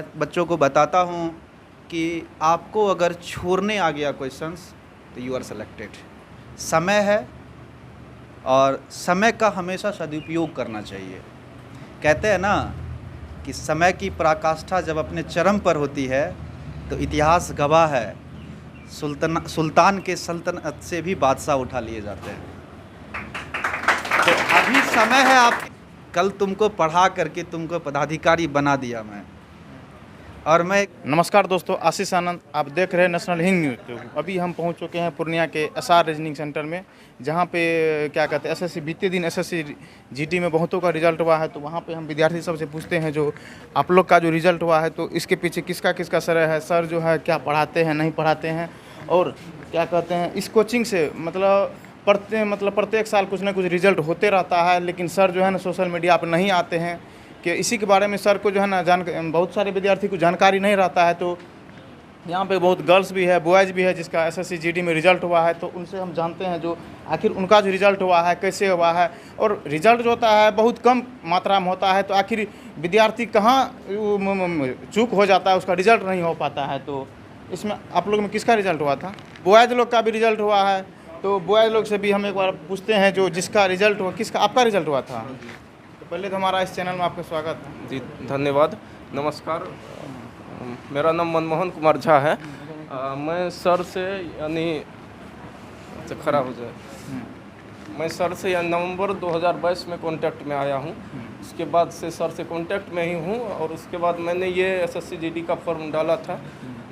मैं बच्चों को बताता हूँ कि आपको अगर छोड़ने आ गया क्वेश्चंस तो यू आर सेलेक्टेड। समय है और समय का हमेशा सदुपयोग करना चाहिए। कहते हैं ना कि समय की पराकाष्ठा जब अपने चरम पर होती है तो इतिहास गवाह है, सुल्तान के सल्तनत से भी बादशाह उठा लिए जाते हैं। तो अभी समय है, आप कल तुमको पढ़ा करके तुमको पदाधिकारी बना दिया मैं। और मैं नमस्कार दोस्तों, आशीष आनंद, आप देख रहे हैं नेशनल हिंद न्यूज़। अभी हम पहुंच चुके हैं पूर्णिया के एसआर रीजनिंग सेंटर में, जहां पे क्या कहते हैं एसएससी बीते दिन एसएससी जीटी में बहुतों का रिजल्ट हुआ है। तो वहां पे हम विद्यार्थी सबसे पूछते हैं जो आप लोग का जो रिजल्ट हुआ है तो इसके पीछे किसका किसका श्रेय है। सर जो है क्या पढ़ाते हैं, नहीं पढ़ाते हैं, और क्या कहते हैं इस कोचिंग से प्रत्येक साल कुछ ना कुछ रिजल्ट होते रहता है, लेकिन सर जो है ना सोशल मीडिया पर नहीं आते हैं कि इसी के बारे में सर को जो है ना बहुत सारे विद्यार्थी को जानकारी नहीं रहता है। तो यहाँ पे बहुत गर्ल्स भी है, बॉयज़ भी है जिसका एसएससी जीडी में रिजल्ट हुआ है। तो उनसे हम जानते हैं जो आखिर उनका जो रिजल्ट हुआ है कैसे हुआ है, और रिजल्ट जो होता है बहुत कम मात्रा में होता है, तो आखिर विद्यार्थी कहाँ चूक हो जाता है, उसका रिजल्ट नहीं हो पाता है। तो इसमें आप लोग में किसका रिजल्ट हुआ था? बॉयज़ लोग का भी रिजल्ट हुआ है। तो बॉयज़ लोग से भी हम एक बार पूछते हैं जो जिसका रिजल्ट हुआ, किसका आपका रिजल्ट हुआ था? पहले तो हमारा इस चैनल में आपका स्वागत है जी, धन्यवाद। नमस्कार, मेरा नाम मनमोहन कुमार झा है। मैं सर से यानी खड़ा हो जाए मैं सर से यानी नवंबर 2022 में कांटेक्ट में आया हूं। उसके बाद से सर से कांटेक्ट में ही हूं, और उसके बाद मैंने ये एसएससी जीडी का फॉर्म डाला था।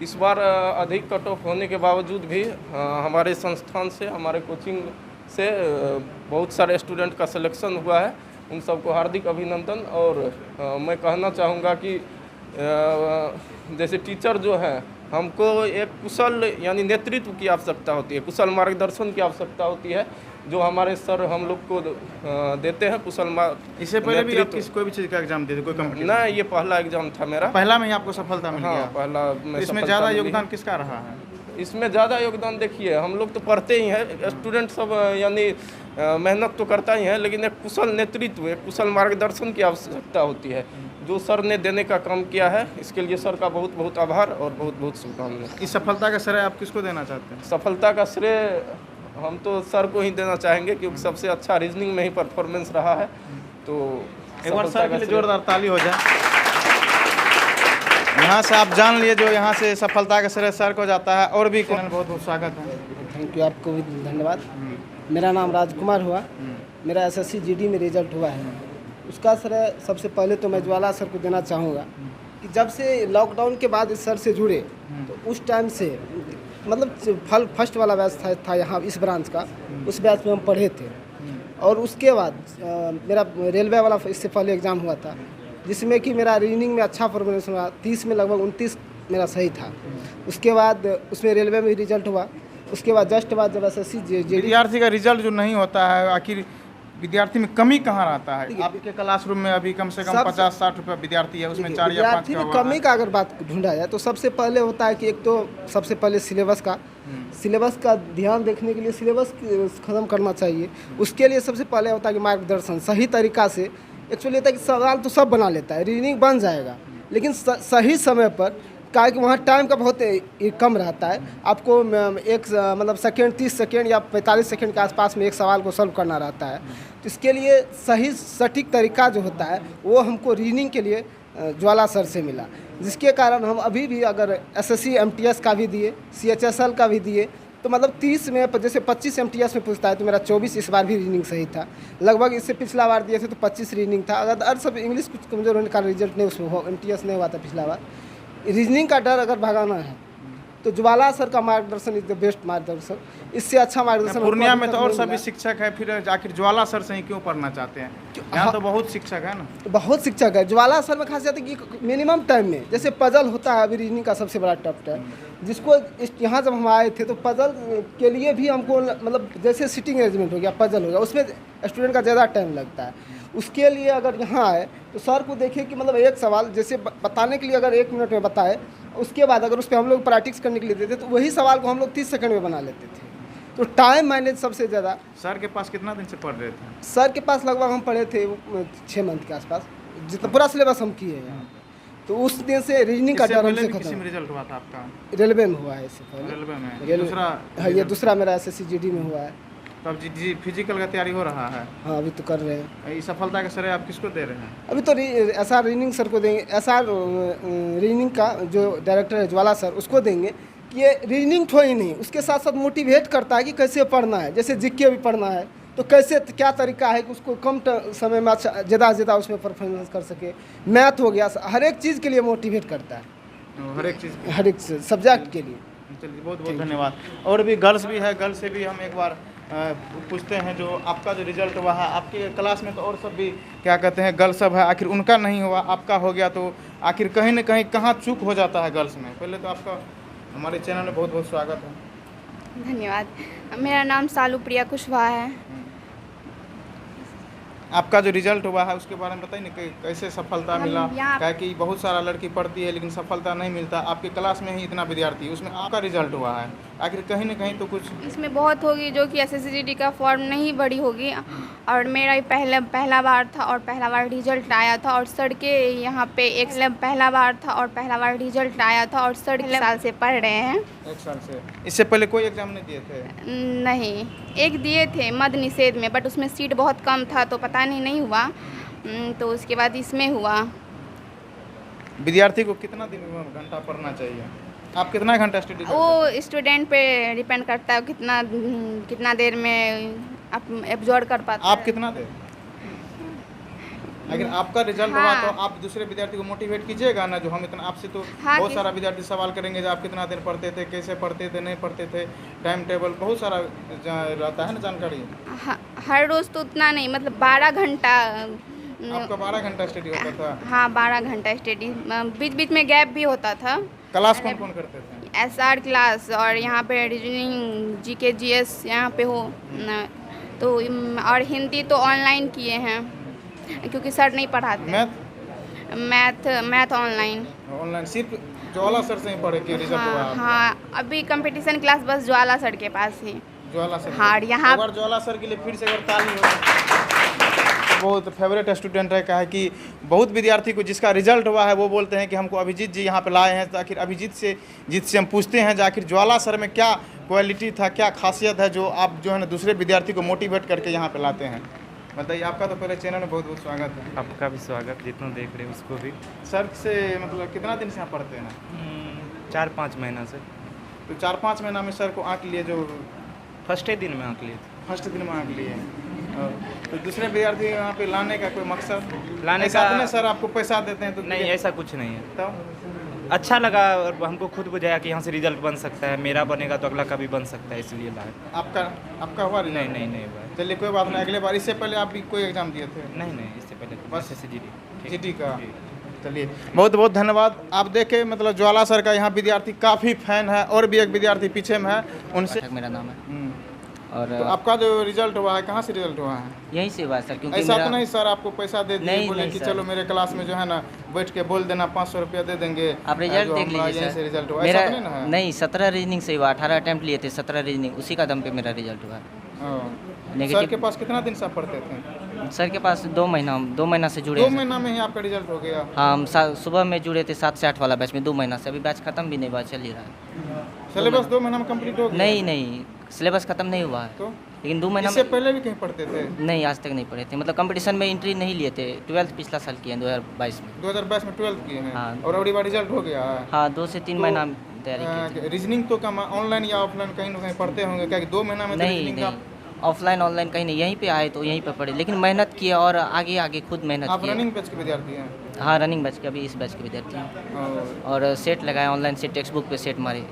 इस बार अधिक कट ऑफ होने के बावजूद भी हमारे संस्थान से, हमारे कोचिंग से बहुत सारे स्टूडेंट का सिलेक्शन हुआ है। उन सबको हार्दिक अभिनंदन। और मैं कहना चाहूँगा कि जैसे टीचर जो है, हमको एक कुशल यानी नेतृत्व की आवश्यकता होती है, कुशल मार्गदर्शन की आवश्यकता होती है, जो हमारे सर हम लोग को देते हैं कुशल इससे पहले भी आप कोई भी चीज़ का एग्जाम देते, कोई कंपनी? ना, ये पहला एग्जाम था मेरा। पहला में ही आपको सफलता मिल गया? पहला में। इसमें ज़्यादा योगदान किसका रहा है? इसमें ज़्यादा योगदान देखिए, हम लोग तो पढ़ते ही हैं, स्टूडेंट सब यानी मेहनत तो करता ही है, लेकिन एक कुशल नेतृत्व, एक कुशल मार्गदर्शन की आवश्यकता होती है, जो सर ने देने का काम किया है। इसके लिए सर का बहुत बहुत आभार और बहुत बहुत शुभकामनाएं। इस सफलता का श्रेय आप किसको देना चाहते हैं? सफलता का श्रेय हम तो सर को ही देना चाहेंगे, क्योंकि सबसे अच्छा रीजनिंग में ही परफॉर्मेंस रहा है। तो एक बार सर के लिए जोरदार ताली हो जाए। यहाँ से आप जान लिए जो यहाँ से सफलता का श्रेय सर को जाता है। और भी बहुत बहुत स्वागत है। थैंक यू, आपको भी धन्यवाद। मेरा नाम राजकुमार हुआ। मेरा एसएससी जीडी में रिजल्ट हुआ है। उसका श्रेय सबसे पहले तो मैं ज्वाला सर को देना चाहूँगा कि जब से लॉकडाउन के बाद इस सर से जुड़े तो उस टाइम से मतलब फर्स्ट वाला बैच था यहाँ इस ब्रांच का, उस बैच में हम पढ़े थे। और उसके बाद मेरा रेलवे वाला इससे पहले एग्ज़ाम हुआ था, जिसमें कि मेरा रीजनिंग में अच्छा परफॉर्मेंस हुआ, 30 में लगभग 29 मेरा सही था। उसके बाद उसमें रेलवे में रिजल्ट हुआ। उसके बाद जस्ट बाद जब एसएससी विद्यार्थी का रिजल्ट जो नहीं होता है, आखिर विद्यार्थी में कमी कहाँ रहता है? आपके क्लासरूम में अभी कम से कम 50-60 रुपये विद्यार्थी है, उसमें 4 या 5 विद्यार्थी में कमी का अगर बात ढूंढा जाए तो सबसे पहले होता है कि एक तो सबसे पहले सिलेबस का ध्यान देखने के लिए सिलेबस ख़त्म करना चाहिए। उसके लिए सबसे पहले होता है कि मार्गदर्शन सही तरीका से। एक्चुअली होता है कि सवाल तो सब बना लेता है, रीजनिंग बन जाएगा, लेकिन सही समय पर क्या है कि वहाँ टाइम का बहुत कम रहता है। आपको एक मतलब सेकेंड 30 सेकेंड या 45 सेकेंड के आसपास में एक सवाल को सॉल्व करना रहता है। तो इसके लिए सही सटीक तरीका जो होता है वो हमको रीजनिंग के लिए ज्वाला सर से मिला, जिसके कारण हम अभी भी अगर एसएससी एमटीएस का भी दिए, सीएचएसएल का भी दिए, तो मतलब 30 में जैसे 25 एमटीएस में पूछता है तो मेरा 24 इस बार भी रीजनिंग सही था। लगभग इससे पिछला बार दिए थे तो 25 रीजनिंग था। अगर सब इंग्लिश कुछ कमज़ोर होने का रिजल्ट नहीं उसमें एमटीएस नहीं हुआ था पिछला बार। रीजनिंग का डर अगर भगाना है तो ज्वाला सर का मार्गदर्शन इज द बेस्ट मार्गदर्शन। इससे अच्छा मार्गदर्शन पूर्णिया में तो और सभी शिक्षक है, फिर आखिर ज्वाला सर से ही क्यों पढ़ना चाहते हैं? यहाँ तो बहुत शिक्षक है ना। तो बहुत शिक्षक है। ज्वाला सर में खासियत है कि मिनिमम टाइम में, जैसे पजल होता है अभी रीजनिंग का सबसे बड़ा टफ है, जिसको यहाँ जब हम आए थे तो पजल के लिए भी हमको मतलब जैसे सिटिंग अरेंजमेंट हो गया, पजल हो गया, उसमें स्टूडेंट का ज़्यादा टाइम लगता है। उसके लिए अगर यहाँ आए तो सर को देखिए कि मतलब एक सवाल जैसे बताने के लिए अगर 1 मिनट में बताए, उसके बाद अगर उस पर हम लोग प्रैक्टिस करने के लिए देते तो वही सवाल को हम लोग 30 सेकंड में बना लेते थे। तो टाइम मैनेज सबसे ज़्यादा। सर के पास कितना दिन से पढ़ रहे थे? सर के पास लगभग हम पढ़े थे 6 मंथ के आसपास, जितना पूरा सिलेबस हम किए हैं। तो उस दिन से रीजनिंग का इससे डर पहले हमसे भी किसी खत्म। में रिजल्ट हुआ था आपका? रेलवे में हुआ है इससे पहले। रेलवे में रेलवे- दूसरा हाँ, ये दूसरा मेरा SSC GD में हुआ है। तो अब जी फिजिकल का तैयारी हो रहा है। हाँ, अभी तो कर रहे हैं। इस सफलता का श्रेय आप किसको दे रहे हैं? अभी तो SR रीजनिंग सर को देंगे, SR रीजनिंग का जो डायरेक्टर है ज्वाला सर, उसको देंगे कि ये रीजनिंग तो ही नहीं, उसके साथ साथ मोटिवेट करता है कि कैसे पढ़ना है। जैसे जीके भी पढ़ना है तो कैसे क्या तरीका है कि उसको कम समय में अच्छा ज़्यादा से ज़्यादा उसमें परफॉर्मेंस कर सके। मैथ हो गया, हर एक चीज़ के लिए मोटिवेट करता है, हर एक चीज़ हर एक सब्जेक्ट के लिए। चलिए, बहुत बहुत धन्यवाद। और भी गर्ल्स भी है, गर्ल्स से भी हम एक बार पूछते हैं जो आपका जो रिजल्ट हुआ है। आपके क्लास में तो और सब भी क्या कहते हैं गर्ल्स सब है, आखिर उनका नहीं हुआ आपका हो गया, तो आखिर कहीं ना कहीं कहाँ चूक हो जाता है गर्ल्स में? पहले तो आपका हमारे चैनल में बहुत बहुत स्वागत है। धन्यवाद। मेरा नाम सालू प्रिया कुशवाहा है। आपका जो रिजल्ट हुआ है उसके बारे में बताइए ना, कैसे सफलता हम मिला? यहाँ- क्या कि बहुत सारा लड़की पढ़ती है लेकिन सफलता नहीं मिलता, आपके क्लास में ही इतना विद्यार्थी है, उसमें आपका रिजल्ट हुआ है, आखिर कहीं ना कहीं तो कुछ इसमें बहुत होगी जो कि SSC GD का फॉर्म नहीं भरी होगी, और मेरा ही पहला बार था और पहला बार रिजल्ट आया था। और सर के यहाँ पे पहला बार था और पहला बार रिजल्ट आया था। और सर 1 साल से पढ़ रहे हैं। 1 साल से? इससे पहले कोई एग्जाम नहीं दिए थे? नहीं, एक दिए थे मद निषेध में, बट उसमें सीट बहुत कम था तो पता नहीं हुआ। तो उसके बाद इसमें हुआ। विद्यार्थी को कितना दिन में घंटा पढ़ना चाहिए? आप कितना घंटा स्टडी करते हैं? वो स्टूडेंट पे डिपेंड करता है कितना देर में आप एब्जॉर्ब कर पाते आप कितना देर? अगर आपका रिजल्ट हुआ हाँ। तो आप दूसरे विद्यार्थी को मोटिवेट कीजिएगा ना, जो हम इतना आपसे तो हाँ, बहुत सारा विद्यार्थी सवाल करेंगे जो आप कितना देर पढ़ते थे, कैसे पढ़ते थे, नहीं पढ़ते थे, टाइम टेबल बहुत सारा रहता है ना जानकारी। हर रोज़ तो उतना नहीं, मतलब 12 घंटा। आपका 12 घंटा स्टडी होता था? हाँ, 12 घंटा स्टडी, बीच बीच में गैप भी होता था। क्लास कौन कौन करते थे? SR क्लास, और यहाँ पे रीजनिंग GK GS यहाँ पे हो न, तो और हिंदी तो ऑनलाइन किए हैं क्योंकि सर नहीं पढ़ाते। Math online. ऑनलाइन सिर्फ ज्वाला सर से ही पढ़े के रिजल्ट हुआ? हाँ हाँ, अभी कंपटीशन क्लास बस ज्वाला सर के पास ही। ज्वाला सर? हाँ, यहाँ एक बार ज्वाला सर के लिए फिर से अगर ताली हो। बहुत फेवरेट स्टूडेंट है, कहा कि बहुत विद्यार्थी को जिसका रिजल्ट हुआ है वो बोलते हैं कि हमको अभिजीत जी यहाँ पे लाए हैं। तो आखिर अभिजीत से हम पूछते हैं जो आखिर ज्वाला सर में क्या क्वालिटी था, क्या खासियत है जो आप जो है ना दूसरे विद्यार्थी को मोटिवेट करके यहाँ पे लाते हैं? बताइए। आपका तो पहले चैनल में बहुत बहुत स्वागत है। आपका भी स्वागत, जितना देख रहे हैं उसको भी। सर से मतलब कितना दिन से यहाँ पढ़ते हैं? 4-5 महीना से। तो 4-5 महीना में सर को आँख लिए जो फर्स्ट दिन में आंक लिए थे। फर्स्ट दिन में आँख लिए, तो दूसरे विद्यार्थी यहाँ पे लाने का कोई मकसद? लाने ऐसा का- अपने सर आपको पैसा देते हैं तो नहीं, ऐसा कुछ नहीं है। तब अच्छा लगा और हमको खुद बुझाया कि यहाँ से रिजल्ट बन सकता है, मेरा बनेगा तो अगला का भी बन सकता है, इसलिए लाए। आपका हुआ रिजल्ट? नहीं हुआ है। चलिए कोई बात नहीं, अगले बार। इससे पहले आप भी कोई एग्जाम दिए थे? नहीं, इससे पहले बस SSC GD। GD का? चलिए, बहुत बहुत धन्यवाद। आप देखें मतलब ज्वाला सर का यहाँ विद्यार्थी काफ़ी फैन है, और भी एक विद्यार्थी पीछे में है, उनसे मेरा नाम है। और और आपका जो रिजल्ट हुआ है कहाँ से रिजल्ट हुआ है? यहीं से हुआ है सर, क्योंकि ऐसा मेरा तो नहीं सर आपको पैसा दे दिए, नहीं, बोले नहीं कि सर। चलो मेरे क्लास में जो है ना बैठ के बोल देना, 500 रुपया दे देंगे, आप रिजल्ट जो देख हमारा लीजिए यहीं से सर। रिजल्ट हुआ, मेरा ऐसा तो नहीं ना है? नहीं, 17 रीजनिंग से हुआ, 18 अटैम्प्ट लिए थे, 17 रीजनिंग, उसी का दम पे मेरा रिजल्ट हुआ है। हाँ। नेगेटिव- सर के पास कितना दिन से आप पढ़ते थे? सर के पास 2 महीना से जुड़े 2 हैं सर। महीना में ही आपका रिजल्ट हो गया? हाँ, हम सुबह में जुड़े थे 7 से 8 वाला बैच में, 2 महीना से। अभी बैच खत्म भी नहीं हुआ, चल ही रहा है। सिलेबस 2 महीना में कंप्लीट हो गया? नहीं, सिलेबस खत्म नहीं हुआ है, तो लेकिन 2 महीना इससे में पहले भी कहीं पढ़ते थे? नहीं, आज तक नहीं पढ़े थे। मतलब कंपटीशन में एंट्री नहीं लिए थे। 12th पिछला साल किए हैं, 2022 में। 2022 में 12th किए हैं? हाँ। और अगली बार रिजल्ट हो गया है? हाँ, 2 से 3 तो, महीना तैयारी की थी। रीजनिंग तो कम ऑनलाइन या ऑफलाइन कहीं ना कहीं पढ़ते होंगे, क्या 2 महीना में तो नहीं, रीजनिंग का ऑफलाइन ऑनलाइन कहीं नहीं, यहीं पे आए तो यहीं पे पढ़े, लेकिन मेहनत किए और आगे खुद मेहनत आप किए। रनिंग बैच के विद्यार्थी हैं? हाँ, रनिंग बैच के, अभी इस बैच के विद्यार्थी हैं। और सेट लगाए ऑनलाइन से, टेक्स्ट बुक पे सेट मारे।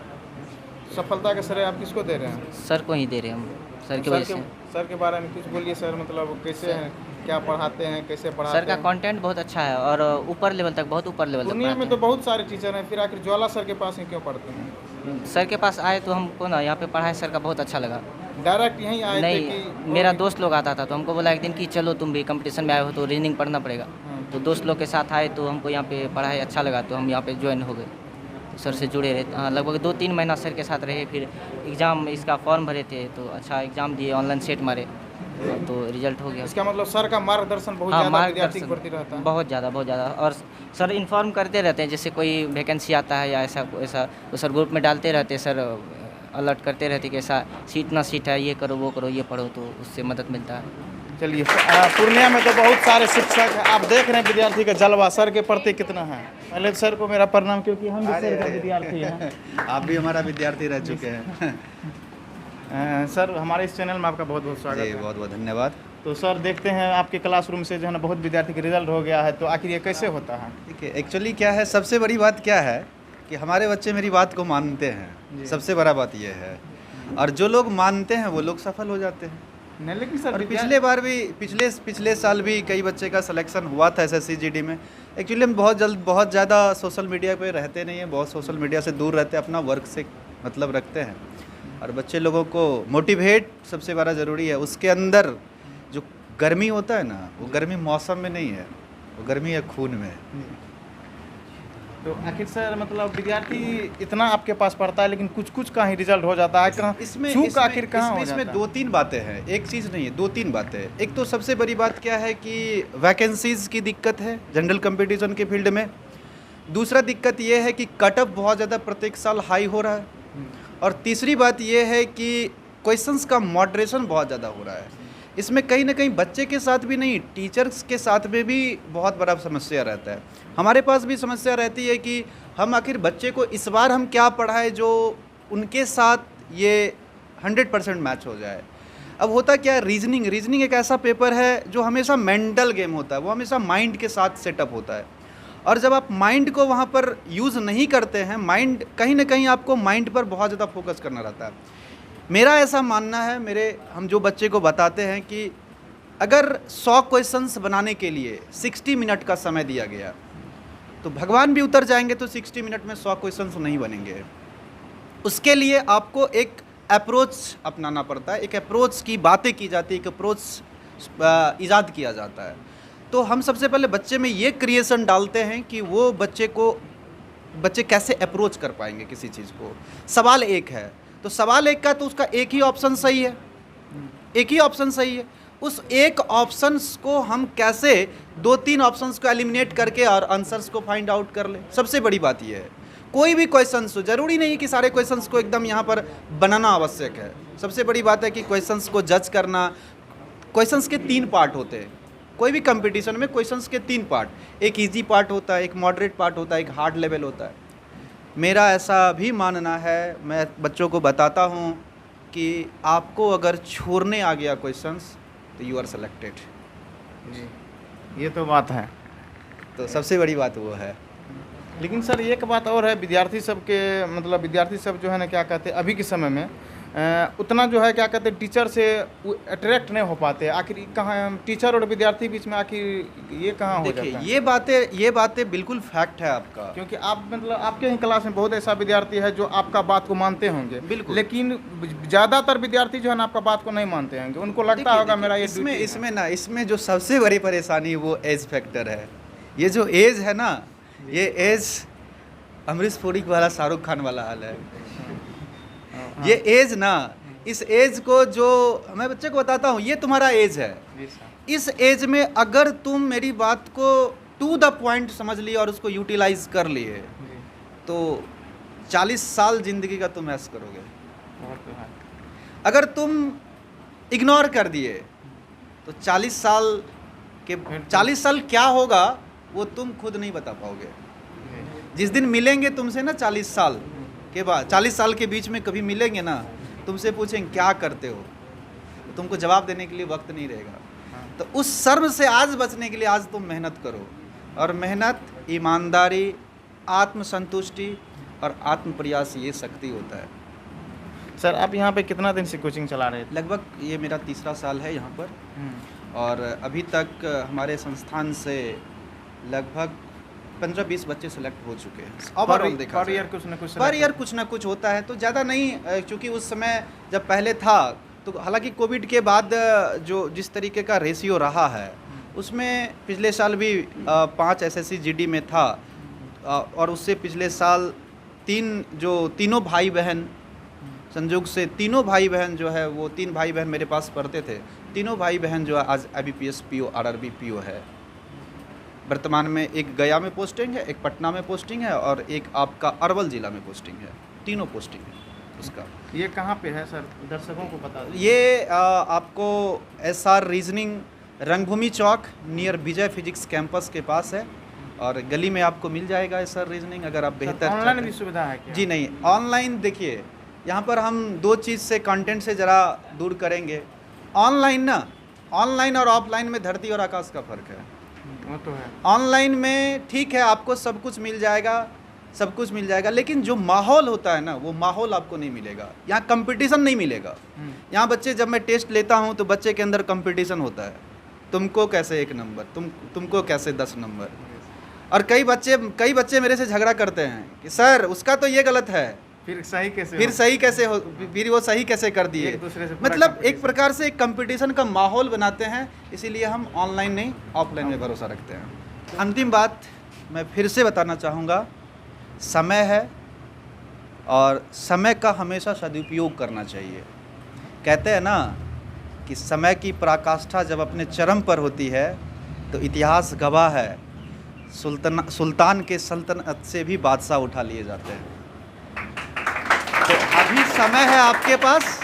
सफलता का श्रेय आप किसको दे रहे हैं? सर को ही दे रहे हैं हम, सर की वजह से। सर के बारे में कुछ बोलिए सर, मतलब कैसे हैं, क्या पढ़ाते हैं, कैसे पढ़ाते सर का हैं? कंटेंट बहुत अच्छा है और ऊपर लेवल तक, बहुत ऊपर लेवल तक पूर्णिया में पढ़ाते तो बहुत सारे टीचर हैं, फिर आखिर ज्वाला सर के पास ही क्यों पढ़ते हैं? हैं। सर के पास आए तो हमको ना यहाँ पे पढ़ाई सर का बहुत अच्छा लगा। डायरेक्ट यहीं आए थे नहीं, कि मेरा दोस्त लोग आता था तो हमको बोला एक दिन कि चलो तुम भी कंपटीशन में आए हो तो रीजनिंग पढ़ना पड़ेगा। हाँ। तो दोस्त लोग के साथ आए तो हमको यहाँ पे पढ़ाई अच्छा लगा तो हम यहाँ पे ज्वाइन हो गए। तो सर से जुड़े रहे, हाँ, लगभग 2-3 महीना सर के साथ रहे। फिर एग्ज़ाम इसका फॉर्म भरे थे तो अच्छा एग्ज़ाम दिए, ऑनलाइन सेट मारे तो रिजल्ट हो गया। इसका मतलब सर का मार्गदर्शन बहुत हाँ, ज़्यादा विद्यार्थी के प्रति रहता है। बहुत ज़्यादा और सर इन्फॉर्म करते रहते हैं, जैसे कोई वैकेंसी आता है या ऐसा ऐसा तो सर ग्रुप में डालते रहते हैं, सर अलर्ट करते रहते हैं कि ऐसा सीट ना सीट है, ये करो वो करो ये पढ़ो, तो उससे मदद मिलता है। चलिए, पूर्णिया में तो बहुत सारे शिक्षक हैं, आप देख रहे हैं विद्यार्थी का जलवा सर के प्रति कितना है। पहले सर को मेरा प्रणाम, क्योंकि हम भी सर का विद्यार्थी हैं। आप भी हमारा विद्यार्थी रह चुके हैं। सर हमारे इस चैनल में आपका बहुत बहुत स्वागत जी, है। बहुत बहुत धन्यवाद। तो सर देखते हैं आपके क्लासरूम से जो है ना बहुत विद्यार्थी का रिजल्ट हो गया है, तो आखिर ये कैसे होता है? देखिए, एक्चुअली क्या है, सबसे बड़ी बात क्या है कि हमारे बच्चे मेरी बात को मानते हैं। सबसे बड़ा बात ये है, और जो लोग मानते हैं वो लोग सफल हो जाते हैं। नहीं, लेकिन सर और पिछले बार भी पिछले साल भी कई बच्चे का सिलेक्शन हुआ था SSC GD में। एक्चुअली हम बहुत ज़्यादा सोशल मीडिया पे रहते नहीं हैं, बहुत सोशल मीडिया से दूर रहते हैं, अपना वर्क से मतलब रखते हैं। और बच्चे लोगों को मोटिवेट सबसे बड़ा ज़रूरी है। उसके अंदर जो गर्मी होता है ना, वो गर्मी मौसम में नहीं है, वो गर्मी है खून में। तो आखिर सर मतलब विद्यार्थी इतना आपके पास पढ़ता है, लेकिन कुछ का ही रिजल्ट हो जाता है। कहाँ चूक आखिर कहाँ हो जाता है? इसमें 2-3 बातें हैं, एक चीज़ नहीं है, 2-3 बातें। एक तो सबसे बड़ी बात क्या है कि वैकेंसीज़ की दिक्कत है जनरल कंपटीशन के फील्ड में। दूसरा दिक्कत ये है कि कट ऑफ बहुत ज़्यादा प्रत्येक साल हाई हो रहा है। और तीसरी बात ये है कि क्वेश्चंस का मॉडरेशन बहुत ज़्यादा हो रहा है। इसमें कहीं ना कहीं बच्चे के साथ भी नहीं, टीचर्स के साथ में भी बहुत बड़ा समस्या रहता है। हमारे पास भी समस्या रहती है कि हम आखिर बच्चे को इस बार हम क्या पढ़ाएं जो उनके साथ ये 100% मैच हो जाए। अब होता क्या है, रीजनिंग एक ऐसा पेपर है जो हमेशा मेंटल गेम होता है, वो हमेशा माइंड के साथ सेटअप होता है। और जब आप माइंड को वहाँ पर यूज़ नहीं करते हैं, माइंड कहीं ना कहीं आपको माइंड पर बहुत ज़्यादा फोकस करना रहता है। मेरा ऐसा मानना है, हम जो बच्चे को बताते हैं कि अगर 100 क्वेश्चंस बनाने के लिए 60 मिनट का समय दिया गया, तो भगवान भी उतर जाएंगे तो 60 मिनट में 100 क्वेश्चंस नहीं बनेंगे। उसके लिए आपको एक अप्रोच अपनाना पड़ता है, एक अप्रोच की बातें की जाती है, एक अप्रोच ईजाद किया जाता है। तो हम सबसे पहले बच्चे में ये क्रिएशन डालते हैं कि वो बच्चे कैसे अप्रोच कर पाएंगे किसी चीज़ को। सवाल एक है, तो सवाल एक का तो उसका एक ही ऑप्शन सही है, एक ही ऑप्शन सही है। उस एक ऑप्शंस को हम कैसे 2-3 ऑप्शंस को एलिमिनेट करके और आंसर्स को फाइंड आउट कर लें। सबसे बड़ी बात यह है, कोई भी क्वेश्चंस हो, ज़रूरी नहीं कि सारे क्वेश्चंस को एकदम यहाँ पर बनाना आवश्यक है। सबसे बड़ी बात है कि क्वेश्चंस को जज करना। क्वेश्चंस के 3 पार्ट होते हैं, कोई भी कंपटीशन में क्वेश्चंस के 3 पार्ट, एक इजी पार्ट होता है, एक मॉडरेट पार्ट होता है, एक हार्ड लेवल होता है। मेरा ऐसा भी मानना है, मैं बच्चों को बताता हूँ कि आपको अगर छोड़ने आ गया क्वेश्चंस तो यू आर सेलेक्टेड। जी, ये तो बात है। तो सबसे बड़ी बात वो है। लेकिन सर एक बात और है, विद्यार्थी सब जो है ना क्या कहते हैं अभी के समय में उतना जो है क्या कहते हैं टीचर से अट्रैक्ट नहीं हो पाते। आखिर कहाँ टीचर और विद्यार्थी बीच में आखिर ये कहाँ हो जाता है? ये बातें बिल्कुल फैक्ट है आपका, क्योंकि आप मतलब आपके ही क्लास में बहुत ऐसा विद्यार्थी है जो आपका बात को मानते होंगे, बिल्कुल। लेकिन ज़्यादातर विद्यार्थी जो है ना आपका बात को नहीं मानते होंगे। उनको लगता होगा मेरा ये इसमें जो सबसे बड़ी परेशानी वो एज फैक्टर है। ये जो एज है ना, ये एज अमरीश पुरी वाला, शाहरुख खान वाला हाल है। ये एज ना, इस एज को जो मैं बच्चे को बताता हूँ, ये तुम्हारा एज है। इस एज में अगर तुम मेरी बात को टू द पॉइंट समझ लिए और उसको यूटिलाइज कर लिए तो 40 साल जिंदगी का तुम ऐश करोगे। अगर तुम इग्नोर कर दिए तो 40 साल क्या होगा वो तुम खुद नहीं बता पाओगे। जिस दिन मिलेंगे तुमसे ना 40 साल के बाद, 40 साल के बीच में कभी मिलेंगे ना, तुमसे पूछेंगे क्या करते हो, तो तुमको जवाब देने के लिए वक्त नहीं रहेगा। तो उस शर्म से आज बचने के लिए आज तुम मेहनत करो, और मेहनत, ईमानदारी, आत्मसंतुष्टि और आत्म प्रयास, ये शक्ति होता है। सर आप यहाँ पे कितना दिन से कोचिंग चला रहे थे? लगभग ये मेरा 3रा साल है यहाँ पर, और अभी तक हमारे संस्थान से लगभग 15-20 बच्चे सेलेक्ट हो चुके हैं। ओवरऑल देखा पर ईयर कुछ ना कुछ होता है, तो ज़्यादा नहीं, क्योंकि उस समय जब पहले था तो हालांकि कोविड के बाद जो जिस तरीके का रेशियो रहा है उसमें पिछले साल भी 5 SSC GD में था, और उससे पिछले साल तीनों भाई बहन, संयोग से तीनों भाई बहन जो है वो 3 भाई बहन मेरे पास पढ़ते थे, तीनों भाई बहन जो आज IBPS PO RRB PO है, वर्तमान में एक गया में पोस्टिंग है, एक पटना में पोस्टिंग है और एक आपका अरवल ज़िला में पोस्टिंग है। तीनों पोस्टिंग है उसका। ये कहाँ पे है सर, दर्शकों को बता दें। ये आपको SR रीजनिंग रंगभूमि चौक नियर विजय फिजिक्स कैंपस के पास है और गली में आपको मिल जाएगा SR रीजनिंग। अगर आप बेहतर ऑनलाइन भी सुविधा है क्या? जी नहीं, ऑनलाइन देखिए यहाँ पर हम दो चीज़ से कंटेंट से ज़रा दूर करेंगे। ऑनलाइन और ऑफलाइन में धरती और आकाश का फ़र्क है। वो तो है। ऑनलाइन में ठीक है आपको सब कुछ मिल जाएगा, लेकिन जो माहौल होता है ना वो माहौल आपको नहीं मिलेगा। यहाँ कंपटीशन नहीं मिलेगा। यहाँ बच्चे, जब मैं टेस्ट लेता हूँ तो बच्चे के अंदर कंपटीशन होता है, तुमको कैसे 1 नंबर, तुमको कैसे 10 नंबर। और कई बच्चे मेरे से झगड़ा करते हैं कि सर उसका तो ये गलत है, फिर सही वो सही कैसे कर दिए। एक दूसरे से मतलब एक प्रकार से एक कंपटीशन का माहौल बनाते हैं, इसीलिए हम ऑनलाइन नहीं ऑफलाइन में भरोसा रखते हैं। अंतिम बात मैं फिर से बताना चाहूँगा, समय है और समय का हमेशा सदुपयोग करना चाहिए। कहते हैं ना कि समय की पराकाष्ठा जब अपने चरम पर होती है तो इतिहास गवाह है, सुल्तान के सल्तनत से भी बादशाह उठा लिए जाते हैं। तो अभी समय है आपके पास,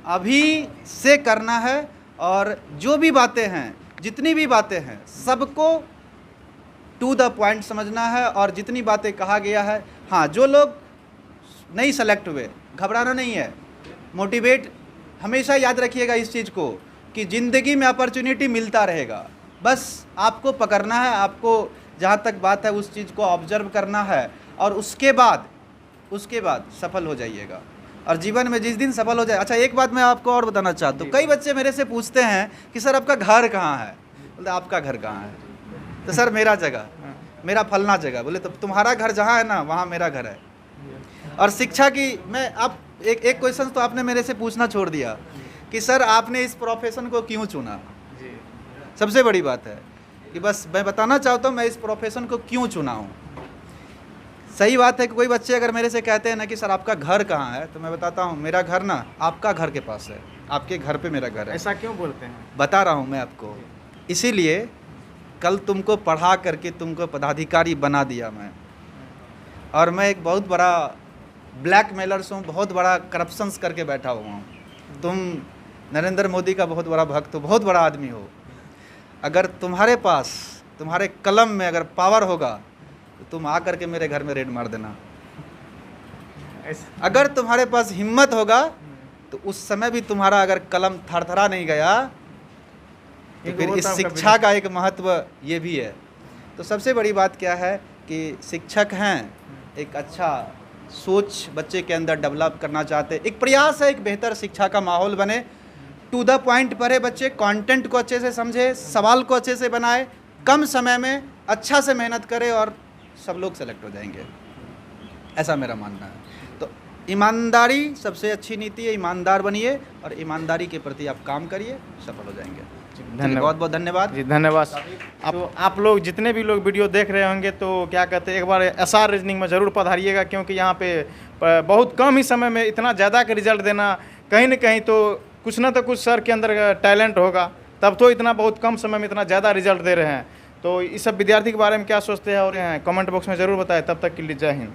अभी से करना है और जो भी बातें हैं, जितनी भी बातें हैं, सबको टू द पॉइंट समझना है। और जितनी बातें कहा गया है, हाँ, जो लोग नहीं सेलेक्ट हुए घबराना नहीं है, मोटिवेट हमेशा याद रखिएगा इस चीज़ को कि ज़िंदगी में अपॉर्चुनिटी मिलता रहेगा, बस आपको पकड़ना है। आपको जहाँ तक बात है उस चीज़ को ऑब्जर्व करना है और उसके बाद सफल हो जाइएगा। और जीवन में जिस दिन सफल हो जाए। अच्छा, एक बात मैं आपको और बताना चाहता हूँ, कई बच्चे मेरे से पूछते हैं कि सर आपका घर कहाँ है। बोलते आपका घर कहाँ है? तो सर मेरा जगह, मेरा फलना जगह। बोले तो तुम्हारा घर जहाँ है ना वहाँ मेरा घर है। और शिक्षा की मैं आप एक क्वेश्चन तो आपने मेरे से पूछना छोड़ दिया कि सर आपने इस प्रोफेशन को क्यों चुना। सबसे बड़ी बात है कि बस मैं बताना चाहता हूँ मैं इस प्रोफेशन को क्यों चुना हूँ। सही बात है कि कोई बच्चे अगर मेरे से कहते हैं ना कि सर आपका घर कहाँ है, तो मैं बताता हूँ मेरा घर ना आपका घर के पास है, आपके घर पे मेरा घर है। ऐसा क्यों बोलते हैं? बता रहा हूँ मैं आपको, इसीलिए कल तुमको पढ़ा करके तुमको पदाधिकारी बना दिया मैं। और मैं एक बहुत बड़ा ब्लैक मेलर्स हूँ, बहुत बड़ा करप्शंस करके बैठा हुआ हूँ। तुम नरेंद्र मोदी का बहुत बड़ा भक्त हो, बहुत बड़ा आदमी हो। अगर तुम्हारे पास, तुम्हारे कलम में अगर पावर होगा तो तुम आ करके मेरे घर में रेड मार देना। अगर तुम्हारे पास हिम्मत होगा तो उस समय भी तुम्हारा अगर कलम थरथरा नहीं गया तो फिर इस शिक्षा का एक महत्व ये भी है। तो सबसे बड़ी बात क्या है कि शिक्षक हैं, एक अच्छा सोच बच्चे के अंदर डेवलप करना चाहते हैं। एक प्रयास है एक बेहतर शिक्षा का माहौल बने, टू द पॉइंट पढ़े बच्चे, कंटेंट को अच्छे से समझे, सवाल को अच्छे से बनाए, कम समय में अच्छा से मेहनत करे और सब लोग सेलेक्ट हो जाएंगे, ऐसा मेरा मानना है। तो ईमानदारी सबसे अच्छी नीति है, ईमानदार बनिए और ईमानदारी के प्रति आप काम करिए, सफल हो जाएंगे। धन्यवाद, बहुत बहुत धन्यवाद जी, धन्यवाद। आप लोग जितने भी लोग वीडियो देख रहे होंगे तो क्या कहते हैं, एक बार SR रीजनिंग में ज़रूर पधारिएगा, क्योंकि यहाँ पे बहुत कम ही समय में इतना ज़्यादा का रिजल्ट देना, कहीं ना कहीं तो कुछ ना तो कुछ सर के अंदर टैलेंट होगा, तब तो इतना बहुत कम समय में इतना ज़्यादा रिजल्ट दे रहे हैं। तो इस सब विद्यार्थी के बारे में क्या सोचते हैं और कमेंट बॉक्स में ज़रूर बताएं। तब तक के लिए जय हिंद।